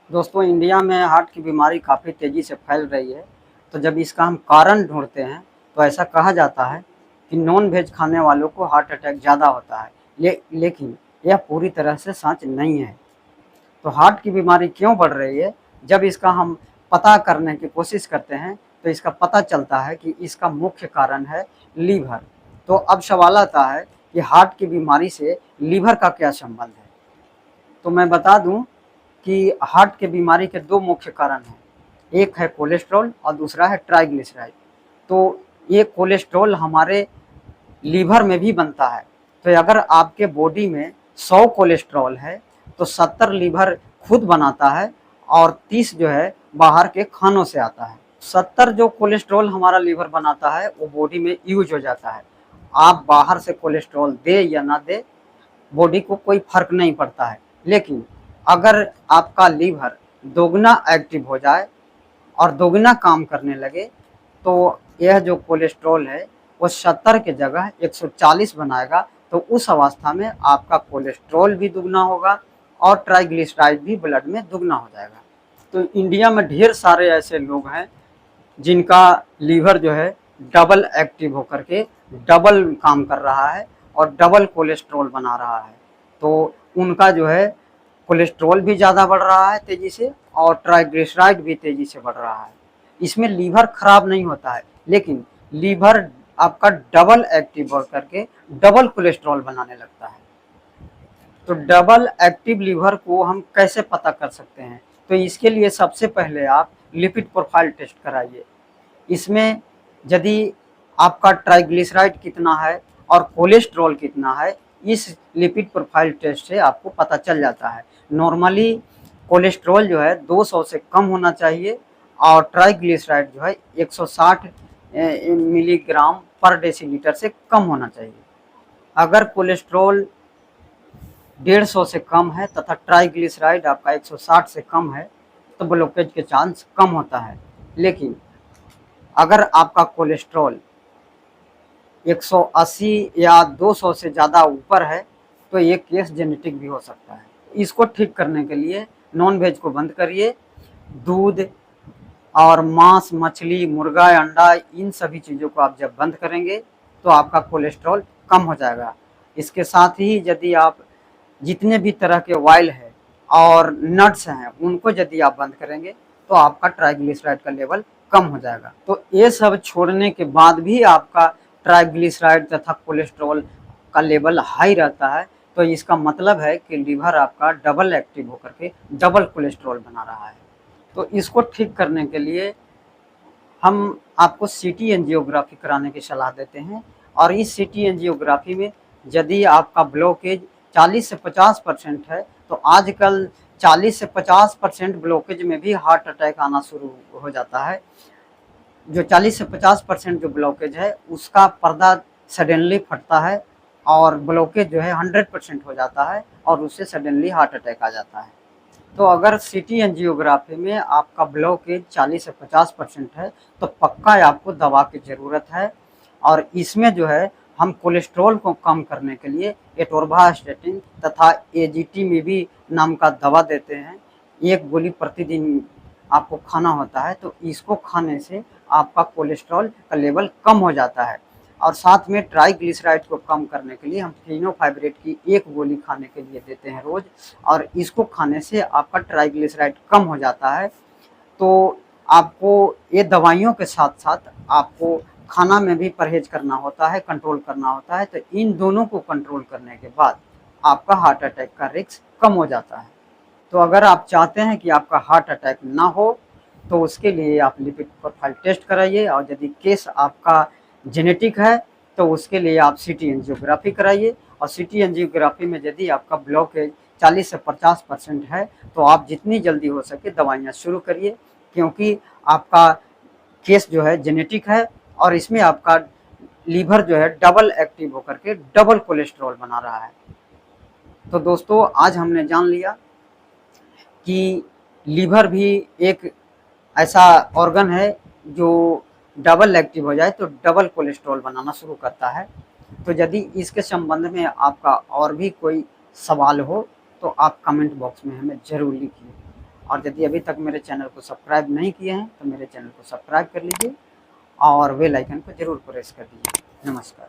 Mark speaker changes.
Speaker 1: दोस्तों, इंडिया में हार्ट की बीमारी काफ़ी तेज़ी से फैल रही है। तो जब इसका हम कारण ढूँढते हैं, तो ऐसा कहा जाता है कि नॉन वेज खाने वालों को हार्ट अटैक ज़्यादा होता है। लेकिन यह पूरी तरह से सच नहीं है। तो हार्ट की बीमारी क्यों बढ़ रही है? जब इसका हम पता करने की कोशिश करते हैं, तो इसका पता चलता है कि इसका मुख्य कारण है लीवर। तो अब सवाल आता है कि हार्ट की बीमारी से लीवर का क्या संबंध है? तो मैं बता दूं कि हार्ट के बीमारी के दो मुख्य कारण हैं। एक है कोलेस्ट्रॉल और दूसरा है ट्राइग्लिसराइड। तो ये कोलेस्ट्रॉल हमारे लीवर में भी बनता है। तो अगर आपके बॉडी में 100 कोलेस्ट्रॉल है, तो 70 लीवर खुद बनाता है और 30 जो है बाहर के खानों से आता है। 70 जो कोलेस्ट्रॉल हमारा लीवर बनाता है, वो बॉडी में यूज हो जाता है। आप बाहर से कोलेस्ट्रॉल दे या ना दे, बॉडी को कोई फर्क नहीं पड़ता है। लेकिन अगर आपका लीवर दोगुना एक्टिव हो जाए और दोगुना काम करने लगे, तो यह जो कोलेस्ट्रॉल है वो 70 के जगह 140 बनाएगा। तो उस अवस्था में आपका कोलेस्ट्रॉल भी दुगना होगा और ट्राइग्लिसराइड भी ब्लड में दुगना हो जाएगा। तो इंडिया में ढेर सारे ऐसे लोग हैं जिनका लीवर जो है डबल एक्टिव होकर के डबल काम कर रहा है और डबल कोलेस्ट्रॉल बना रहा है। तो उनका जो है कोलेस्ट्रॉल भी ज़्यादा बढ़ रहा है तेज़ी से और ट्राइग्लिसराइड भी तेज़ी से बढ़ रहा है। इसमें लीवर खराब नहीं होता है, लेकिन लीवर आपका डबल एक्टिव होकर के डबल कोलेस्ट्रॉल बनाने लगता है। तो डबल एक्टिव लीवर को हम कैसे पता कर सकते हैं? तो इसके लिए सबसे पहले आप लिपिड प्रोफाइल टेस्ट कराइए। इसमें यदि आपका ट्राइग्लिसराइड कितना है और कोलेस्ट्रॉल कितना है, इस लिपिड प्रोफाइल टेस्ट से आपको पता चल जाता है। नॉर्मली कोलेस्ट्रॉल जो है 200 से कम होना चाहिए और ट्राइग्लिसराइड जो है 160 मिलीग्राम पर डेसीलीटर से कम होना चाहिए। अगर कोलेस्ट्रॉल 150 से कम है तथा ट्राइग्लिसराइड आपका 160 से कम है, तो ब्लॉकेज के चांस कम होता है। लेकिन अगर आपका कोलेस्ट्रॉल 180 या 200 से ज़्यादा ऊपर है, तो ये केस जेनेटिक भी हो सकता है। इसको ठीक करने के लिए नॉन वेज को बंद करिए। दूध और मांस, मछली, मुर्गा, अंडा, इन सभी चीज़ों को आप जब बंद करेंगे, तो आपका कोलेस्ट्रॉल कम हो जाएगा। इसके साथ ही यदि आप जितने भी तरह के ऑयल है और नट्स हैं, उनको यदि आप बंद करेंगे, तो आपका ट्राइग्लिसराइड का लेवल कम हो जाएगा। तो ये सब छोड़ने के बाद भी आपका ट्राइग्लिसराइड तथा कोलेस्ट्रॉल का लेवल हाई रहता है, तो इसका मतलब है कि लीवर आपका डबल एक्टिव होकर के डबल कोलेस्ट्रॉल बना रहा है। तो इसको ठीक करने के लिए हम आपको सीटी एंजियोग्राफी कराने की सलाह देते हैं। और इस सीटी एंजियोग्राफी में यदि आपका ब्लॉकेज 40 से 50% है, तो आजकल 40 से 50% ब्लॉकेज में भी हार्ट अटैक आना शुरू हो जाता है। जो 40 से 50% जो ब्लॉकेज है, उसका पर्दा सडनली फटता है और ब्लॉकेज जो है 100% हो जाता है और उससे सडनली हार्ट अटैक आ जाता है। तो अगर सीटी एंजियोग्राफी में आपका ब्लॉकेज 40 से 50% है, तो पक्का आपको दवा की ज़रूरत है। और इसमें जो है हम कोलेस्ट्रॉल को कम करने के लिए एटोर्वास्टेटिन तथा एजिटिमिब नाम का दवा देते हैं। एक गोली प्रतिदिन आपको खाना होता है, तो इसको खाने से आपका कोलेस्ट्रॉल का लेवल कम हो जाता है। और साथ में ट्राइग्लिसराइड को कम करने के लिए हम फेनोफाइब्रेट की एक गोली खाने के लिए देते हैं रोज़, और इसको खाने से आपका ट्राइग्लिसराइड कम हो जाता है। तो आपको ये दवाइयों के साथ साथ आपको खाना में भी परहेज करना होता है, कंट्रोल करना होता है। तो इन दोनों को कंट्रोल करने के बाद आपका हार्ट अटैक का रिस्क कम हो जाता है। तो अगर आप चाहते हैं कि आपका हार्ट अटैक ना हो, तो उसके लिए आप लिपिड प्रोफाइल टेस्ट कराइए। और यदि केस आपका जेनेटिक है, तो उसके लिए आप सीटी एंजियोग्राफी कराइए। और सीटी एंजियोग्राफी में यदि आपका ब्लॉकेज 40 से 50% है, तो आप जितनी जल्दी हो सके दवाइयाँ शुरू करिए, क्योंकि आपका केस जो है जेनेटिक है और इसमें आपका लीवर जो है डबल एक्टिव होकर के डबल कोलेस्ट्रॉल बना रहा है। तो दोस्तों, आज हमने जान लिया कि लीवर भी एक ऐसा ऑर्गन है जो डबल एक्टिव हो जाए तो डबल कोलेस्ट्रॉल बनाना शुरू करता है। तो यदि इसके संबंध में आपका और भी कोई सवाल हो, तो आप कमेंट बॉक्स में हमें ज़रूर लिखिए। और यदि अभी तक मेरे चैनल को सब्सक्राइब नहीं किए हैं तो मेरे चैनल को सब्सक्राइब कर लीजिए और बेल आइकन को ज़रूर प्रेस कर दीजिए। नमस्कार।